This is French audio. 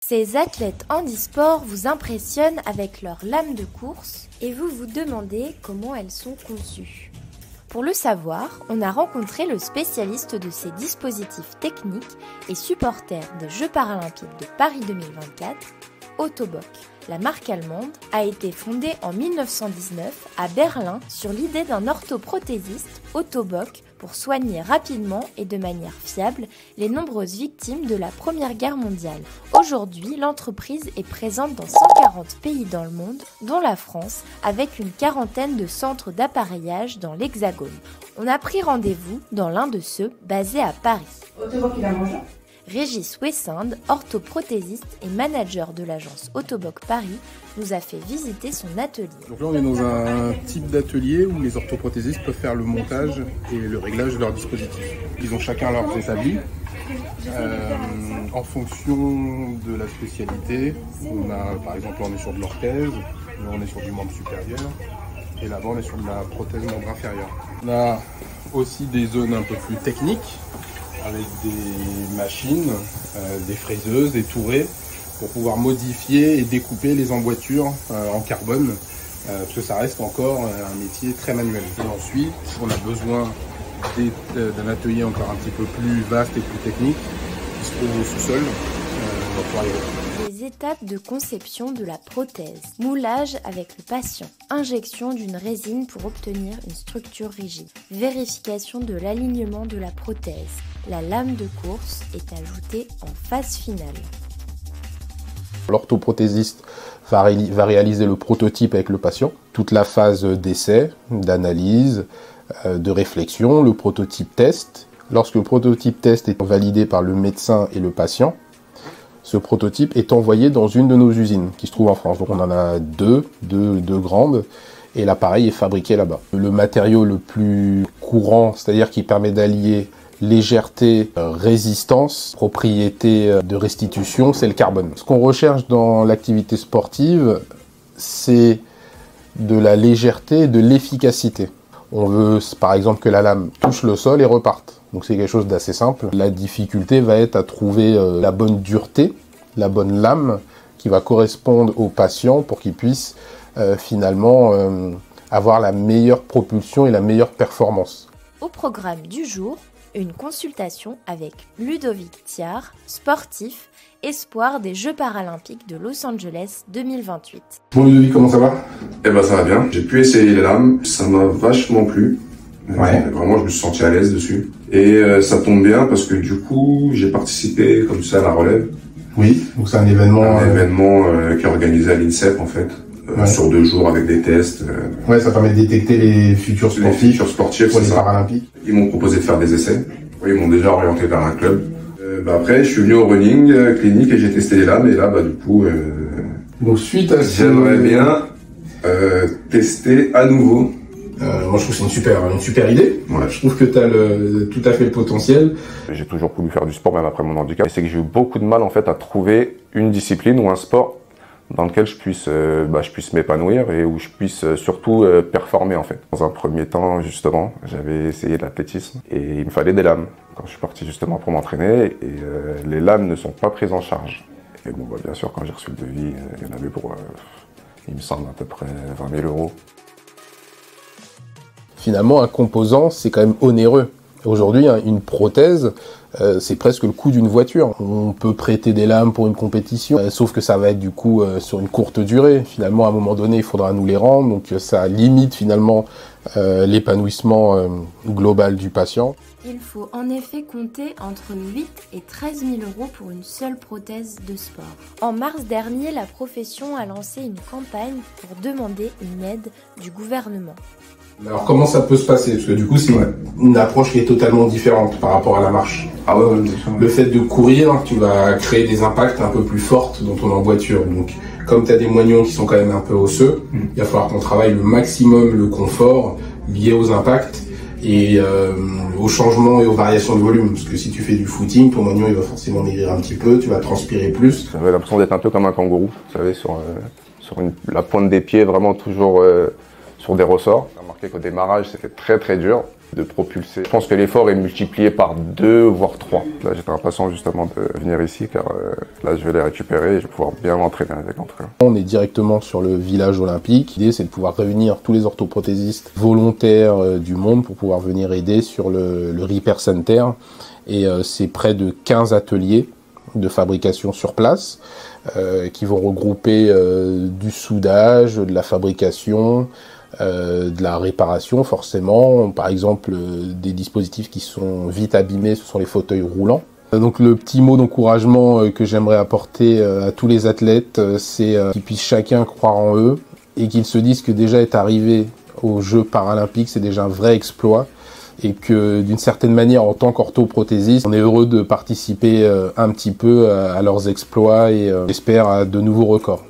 Ces athlètes handisport vous impressionnent avec leurs lames de course et vous vous demandez comment elles sont conçues. Pour le savoir, on a rencontré le spécialiste de ces dispositifs techniques et supporter des Jeux paralympiques de Paris 2024, Otto Bock. La marque allemande a été fondée en 1919 à Berlin sur l'idée d'un orthoprothésiste, Otto Bock, pour soigner rapidement et de manière fiable les nombreuses victimes de la Première Guerre mondiale. Aujourd'hui, l'entreprise est présente dans 140 pays dans le monde, dont la France, avec une quarantaine de centres d'appareillage dans l'Hexagone. On a pris rendez-vous dans l'un de ceux basés à Paris. Otto Bock, il a mangé. Régis Wessinde, orthoprothésiste et manager de l'agence Otto Bock Paris, nous a fait visiter son atelier. Donc là on est dans un type d'atelier où les orthoprothésistes peuvent faire le montage et le réglage de leurs dispositifs. Ils ont chacun leurs établis. En fonction de la spécialité, on a par exemple on est sur de l'orthèse, là on est sur du membre supérieur et là-bas on est sur de la prothèse membre inférieur. On a aussi des zones un peu plus techniques, avec des machines, des fraiseuses, des tourées, pour pouvoir modifier et découper les emboîtures en carbone, parce que ça reste encore un métier très manuel. Et ensuite, on a besoin d'un atelier encore un petit peu plus vaste et plus technique, qui se trouve au sous-sol. On va pouvoir y retrouver. Les étapes de conception de la prothèse. Moulage avec le patient. Injection d'une résine pour obtenir une structure rigide. Vérification de l'alignement de la prothèse. La lame de course est ajoutée en phase finale. L'orthoprothésiste va réaliser le prototype avec le patient. Toute la phase d'essai, d'analyse, de réflexion, le prototype test. Lorsque le prototype test est validé par le médecin et le patient, ce prototype est envoyé dans une de nos usines qui se trouve en France. Donc on en a deux grandes et l'appareil est fabriqué là-bas. Le matériau le plus courant, c'est-à-dire qui permet d'allier légèreté, résistance, propriété de restitution, c'est le carbone. Ce qu'on recherche dans l'activité sportive, c'est de la légèreté et de l'efficacité. On veut par exemple que la lame touche le sol et reparte. Donc c'est quelque chose d'assez simple. La difficulté va être à trouver la bonne dureté, la bonne lame qui va correspondre au patient pour qu'il puisse finalement avoir la meilleure propulsion et la meilleure performance. Au programme du jour, une consultation avec Ludovic Thiard, sportif, espoir des Jeux paralympiques de Los Angeles 2028. Bon Ludovic, comment ça va? Eh ben ça va bien. J'ai pu essayer les lames, ça m'a vachement plu. Ouais. Vraiment, je me suis senti à l'aise dessus. Et ça tombe bien parce que du coup, j'ai participé comme ça à la relève. Oui, donc c'est un événement... Un événement qui est organisé à l'INSEP en fait, sur 2 jours avec des tests. Ouais, ça permet de détecter les futurs sportifs pour les Paralympiques. Ils m'ont proposé de faire des essais. Oui, ils m'ont déjà orienté vers un club. Après, je suis venu au running clinique et j'ai testé les lames. Et là, du coup, donc suite à j'aimerais bien tester à nouveau. Moi, je trouve que c'est une super idée. Ouais. Je trouve que tu as tout à fait le potentiel. J'ai toujours voulu faire du sport, même après mon handicap. Et c'est que j'ai eu beaucoup de mal, en fait, à trouver une discipline ou un sport dans lequel je puisse m'épanouir et où je puisse surtout performer, en fait. Dans un premier temps, justement, j'avais essayé l'athlétisme et il me fallait des lames quand je suis parti justement pour m'entraîner et les lames ne sont pas prises en charge. Et bon, bien sûr, quand j'ai reçu le devis, il y en avait pour, il me semble, à peu près 20 000 €. Finalement, un composant, c'est quand même onéreux. Aujourd'hui, une prothèse, c'est presque le coût d'une voiture. On peut prêter des lames pour une compétition, sauf que ça va être du coup sur une courte durée. Finalement, à un moment donné, il faudra nous les rendre, donc ça limite finalement l'épanouissement global du patient. Il faut en effet compter entre 8 et 13 000 € pour une seule prothèse de sport. En mars dernier, la profession a lancé une campagne pour demander une aide du gouvernement. Alors comment ça peut se passer? Parce que du coup c'est une approche qui est totalement différente par rapport à la marche. Ah ouais, bien sûr. Le fait de courir, tu vas créer des impacts un peu plus forts dans ton emboîture. Donc comme tu as des moignons qui sont quand même un peu osseux, il va falloir qu'on travaille le maximum le confort lié aux impacts et aux changements et aux variations de volume. Parce que si tu fais du footing, ton moignon il va forcément maigrir un petit peu, tu vas transpirer plus. J'avais l'impression d'être un peu comme un kangourou, vous savez, sur la pointe des pieds, vraiment toujours sur des ressorts. J'ai remarqué qu'au démarrage c'était très dur, de propulser. Je pense que l'effort est multiplié par 2, voire 3. Là, j'étais impatient justement de venir ici car là, je vais les récupérer et je vais pouvoir bien m'entraîner avec entre eux. On est directement sur le village olympique. L'idée, c'est de pouvoir réunir tous les orthoprothésistes volontaires du monde pour pouvoir venir aider sur le Repair Center. Et c'est près de 15 ateliers de fabrication sur place qui vont regrouper du soudage, de la fabrication, de la réparation forcément. Par exemple, des dispositifs qui sont vite abîmés, ce sont les fauteuils roulants. Donc le petit mot d'encouragement que j'aimerais apporter à tous les athlètes, c'est qu'ils puissent chacun croire en eux et qu'ils se disent que déjà être arrivé aux Jeux paralympiques, c'est déjà un vrai exploit. Et que d'une certaine manière, en tant qu'orthoprothésiste, on est heureux de participer un petit peu à leurs exploits et j'espère à de nouveaux records.